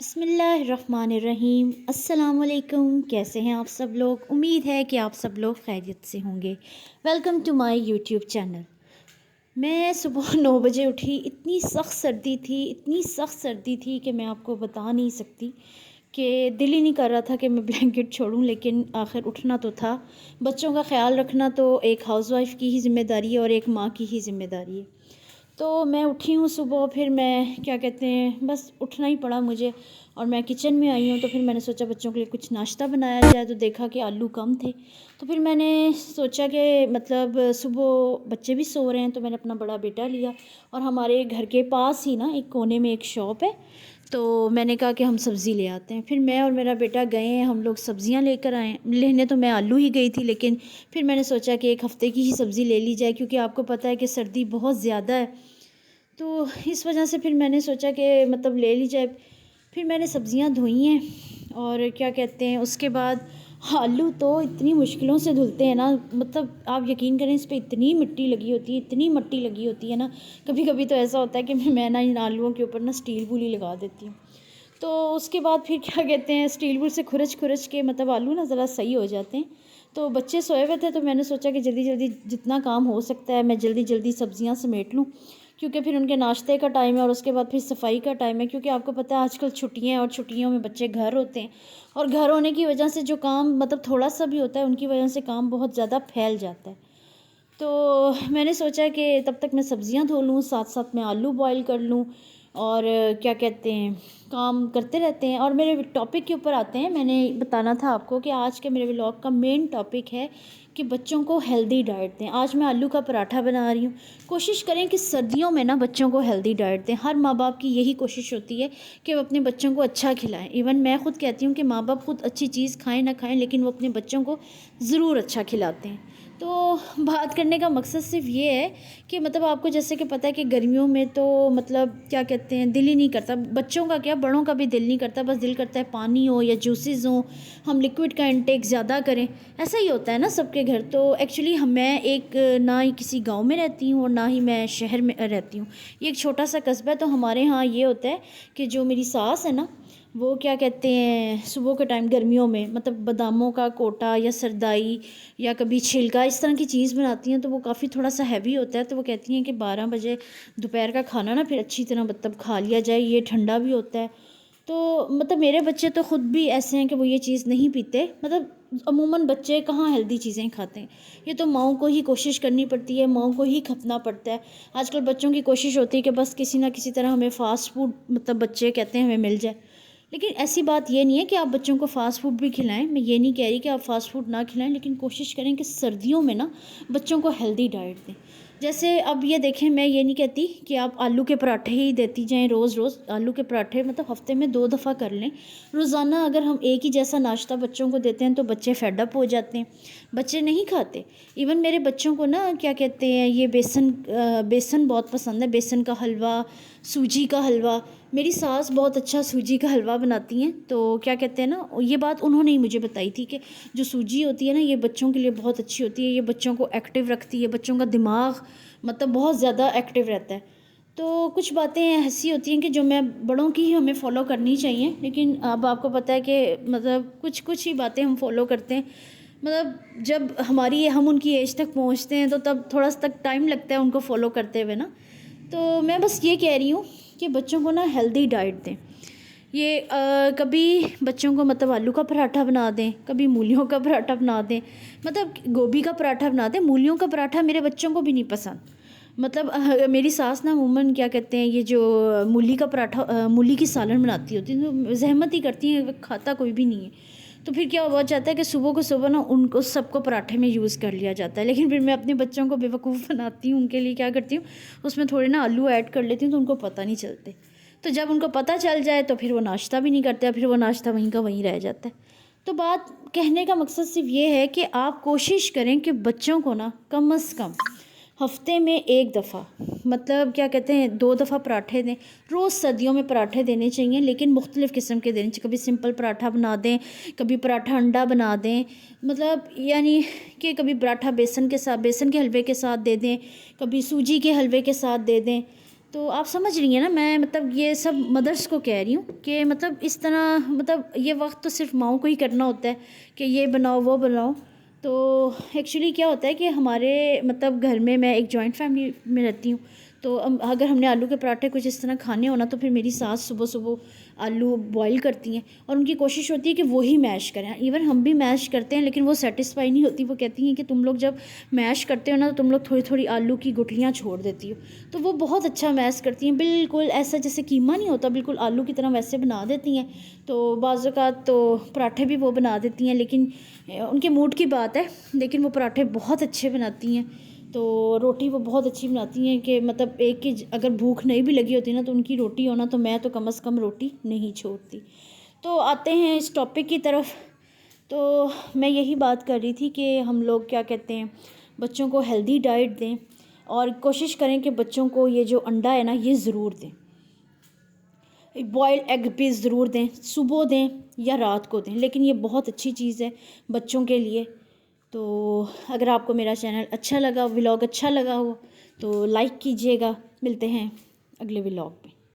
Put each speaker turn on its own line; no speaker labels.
बिस्मिल्लाहिर्रहमानिर्रहीम। अस्सलामुअलैकुम। कैसे हैं आप सब लोग? उम्मीद है कि आप सब लोग खैरियत से होंगे। Welcome to my YouTube channel. मैं सुबह 9 बजे उठी। इतनी सख्त सर्दी थी, इतनी सख्त सर्दी थी कि मैं आपको बता नहीं सकती कि दिल ही नहीं कर रहा था कि मैं ब्लैंकेट छोड़ूं, लेकिन आखिर उठना तो था। बच्चों का ख्याल रखना तो एक हाउसवाइफ़ की ही ज़िम्मेदारी है और एक माँ की ही ज़िम्मेदारी है। तो मैं उठी हूँ सुबह, फिर मैं क्या कहते हैं, बस उठना ही पड़ा मुझे और मैं किचन में आई हूँ। तो फिर मैंने सोचा बच्चों के लिए कुछ नाश्ता बनाया जाए, तो देखा कि आलू कम थे। तो फिर मैंने सोचा कि मतलब सुबह बच्चे भी सो रहे हैं, तो मैंने अपना बड़ा बेटा लिया और हमारे घर के पास ही ना एक कोने में एक शॉप है, तो मैंने कहा कि हम सब्ज़ी ले आते हैं। फिर मैं और मेरा बेटा गए हैं, हम लोग सब्ज़ियाँ लेकर आए। लेने तो मैं आलू ही गई थी, लेकिन फिर मैंने सोचा कि एक हफ़्ते की ही सब्ज़ी ले ली जाए, क्योंकि आपको पता है कि सर्दी बहुत ज़्यादा है। तो इस वजह से फिर मैंने सोचा कि मतलब ले ली जाए। फिर मैंने सब्ज़ियाँ धोई हैं और क्या कहते हैं, उसके बाद आलू तो इतनी मुश्किलों से धुलते हैं ना, मतलब आप यकीन करें, इस पे इतनी मिट्टी लगी होती है, इतनी मिट्टी लगी होती है ना। कभी कभी तो ऐसा होता है कि मैं ना इन आलूओं के ऊपर ना स्टील वूल लगा देती हूँ। तो उसके बाद फिर क्या कहते हैं, स्टील वूल से खुरच खुरच के मतलब आलू ना ज़रा सही हो जाते हैं। तो बच्चे सोए हुए थे, तो मैंने सोचा कि जल्दी जल्दी जितना काम हो सकता है मैं जल्दी जल्दी सब्ज़ियाँ समेट लूँ, क्योंकि फिर उनके नाश्ते का टाइम है और उसके बाद फिर सफाई का टाइम है। क्योंकि आपको पता है आजकल छुट्टियाँ हैं और छुट्टियों में बच्चे घर होते हैं, और घर होने की वजह से जो काम मतलब थोड़ा सा भी होता है, उनकी वजह से काम बहुत ज़्यादा फैल जाता है। तो मैंने सोचा कि तब तक मैं सब्ज़ियाँ धो लूँ, साथ साथ मैं आलू बॉईल कर लूँ और क्या कहते हैं, काम करते रहते हैं। और मेरे टॉपिक के ऊपर आते हैं। मैंने बताना था आपको कि आज के मेरे व्लॉग का मेन टॉपिक है कि बच्चों को हेल्दी डाइट दें। आज मैं आलू का पराठा बना रही हूँ। कोशिश करें कि सर्दियों में ना बच्चों को हेल्दी डाइट दें। हर माँ बाप की यही कोशिश होती है कि वो अपने बच्चों को अच्छा खिलाएं। इवन मैं ख़ुद कहती हूँ कि माँ बाप खुद अच्छी चीज़ खाएं ना खाएं, लेकिन वो अपने बच्चों को ज़रूर अच्छा खिलाते हैं। तो बात करने का मकसद सिर्फ ये है कि मतलब आपको जैसे कि पता है कि गर्मियों में तो मतलब क्या कहते हैं, दिल ही नहीं करता, बच्चों का क्या बड़ों का भी दिल नहीं करता, बस दिल करता है पानी हो या जूसेस हो, हम लिक्विड का इंटेक ज़्यादा करें। ऐसा ही होता है ना सबके घर। तो एक्चुअली मैं एक ना ही किसी गांव में रहती हूँ और ना ही मैं शहर में रहती हूँ। ये एक छोटा सा कस्बा है। तो हमारे यहाँ ये होता है कि जो मेरी सास है ना, वो क्या कहते हैं, सुबह के टाइम गर्मियों में मतलब बादामों का कोटा या सरदाई या कभी छिलका इस तरह की चीज़ बनाती हैं। तो वो काफ़ी थोड़ा सा हैवी होता है। तो वो कहती हैं कि 12 बजे दोपहर का खाना ना फिर अच्छी तरह मतलब खा लिया जाए, ये ठंडा भी होता है। तो मतलब मेरे बच्चे तो ख़ुद भी ऐसे हैं कि वो ये चीज़ नहीं पीते। मतलब अमूमन बच्चे कहाँ हेल्दी चीज़ें खाते हैं। ये तो माँओं को ही कोशिश करनी पड़ती है, माँओं को ही खपना पड़ता है। आजकल बच्चों की कोशिश होती है कि बस किसी ना किसी तरह हमें फ़ास्ट फूड, मतलब बच्चे कहते हैं हमें मिल जाए। लेकिन ऐसी बात ये नहीं है कि आप बच्चों को फ़ास्ट फूड भी खिलाएं। मैं ये नहीं कह रही कि आप फ़ास्ट फूड ना खिलाएं, लेकिन कोशिश करें कि सर्दियों में ना बच्चों को हेल्दी डाइट दें। जैसे अब ये देखें, मैं ये नहीं कहती कि आप आलू के पराठे ही देती जाएं रोज़ रोज़। आलू के पराठे मतलब हफ्ते में 2 दफ़ा कर लें। रोज़ाना अगर हम एक ही जैसा नाश्ता बच्चों को देते हैं तो बच्चे फेड अप हो जाते हैं, बच्चे नहीं खाते। इवन मेरे बच्चों को ना क्या कहते हैं, ये बेसन बहुत पसंद है, बेसन का हलवा, सूजी का हलवा। मेरी सास बहुत अच्छा सूजी का हलवा बनाती हैं। तो क्या कहते हैं ना, ये बात उन्होंने ही मुझे बताई थी कि जो सूजी होती है ना, ये बच्चों के लिए बहुत अच्छी होती है, ये बच्चों को एक्टिव रखती है, बच्चों का दिमाग मतलब बहुत ज़्यादा एक्टिव रहता है। तो कुछ बातें ऐसी होती हैं कि जो मैं बड़ों की ही हमें फ़ॉलो करनी चाहिए, लेकिन अब आपको पता है कि मतलब कुछ कुछ ही बातें हम फ़ॉलो करते हैं। मतलब जब हम उनकी एज तक पहुंचते हैं तो तब थोड़ा सा तक टाइम लगता है उनको फॉलो करते हुए ना। तो मैं बस ये कह रही हूँ कि बच्चों को ना हेल्दी डाइट दें। ये कभी बच्चों को मतलब आलू का पराठा बना दें, कभी मूलियों का पराठा बना दें, मतलब गोभी का पराठा बना दें। मूलियों का पराठा मेरे बच्चों को भी नहीं पसंद। मतलब मेरी सास ना अमूमन क्या कहते हैं, ये जो मूली का पराठा, मूली की सालन बनाती होती है, तो ज़हमत ही करती है, खाता कोई भी नहीं है। तो फिर क्या हो जाता है कि सुबह को सुबह ना उनको सबको पराठे में यूज़ कर लिया जाता है। लेकिन फिर मैं अपने बच्चों को बेवकूफ़ बनाती हूँ, उनके लिए क्या करती हूँ, उसमें थोड़े ना आलू ऐड कर लेती हूँ, तो उनको पता नहीं चलते। तो जब उनको पता चल जाए तो फिर वो नाश्ता भी नहीं करते, फिर वो नाश्ता वहीं का वहीं रह जाता है। तो बात कहने का मकसद सिर्फ ये है कि आप कोशिश करें कि बच्चों को ना कम से कम हफ्ते में 1 दफ़ा, मतलब क्या कहते हैं 2 दफ़ा पराठे दें। रोज़ सर्दियों में पराठे देने चाहिए, लेकिन मुख्तलिफ़ किस्म के देने चाहिए। कभी सिंपल पराठा बना दें, कभी पराठा अंडा बना दें, मतलब यानी कि कभी पराठा बेसन के हलवे के साथ दे दें, कभी सूजी के हलवे के साथ दे दें। तो आप समझ रही हैं ना, मैं मतलब ये सब मदर्स को कह रही हूँ कि मतलब इस तरह मतलब ये वक्त तो सिर्फ माओं को ही करना होता है कि ये बनाओ वो बनाओ। तो एक्चुअली क्या होता है कि हमारे मतलब घर में, मैं एक जॉइंट फैमिली में रहती हूँ, तो अगर हमने आलू के पराठे कुछ इस तरह खाने हो ना, तो फिर मेरी सास सुबह सुबह आलू बॉईल करती हैं और उनकी कोशिश होती है कि वो ही मैश करें। इवन हम भी मैश करते हैं लेकिन वो सेटिस्फाई नहीं होती। वो कहती हैं कि तुम लोग जब मैश करते हो ना, तो तुम लोग थोड़ी थोड़ी आलू की गुठलियाँ छोड़ देती हो। तो वो बहुत अच्छा मैश करती हैं, बिल्कुल ऐसा जैसे कीमा नहीं होता, बिल्कुल आलू की तरह वैसे बना देती हैं। तो बाज़ औक़ात तो पराठे भी वो बना देती हैं, लेकिन उनके मूड की बात है। लेकिन वो पराठे बहुत अच्छे बनाती हैं। तो रोटी वो बहुत अच्छी बनाती हैं कि मतलब एक की अगर भूख नहीं भी लगी होती ना, तो उनकी रोटी हो ना, तो मैं तो कम से कम रोटी नहीं छोड़ती। तो आते हैं इस टॉपिक की तरफ। तो मैं यही बात कर रही थी कि हम लोग क्या कहते हैं, बच्चों को हेल्दी डाइट दें और कोशिश करें कि बच्चों को ये जो अंडा है ना, ये ज़रूर दें। बॉयल्ड एग भी ज़रूर दें, सुबह दें या रात को दें, लेकिन ये बहुत अच्छी चीज़ है बच्चों के लिए। तो अगर आपको मेरा चैनल अच्छा लगा, व्लॉग अच्छा लगा हो, तो लाइक कीजिएगा। मिलते हैं अगले व्लॉग में।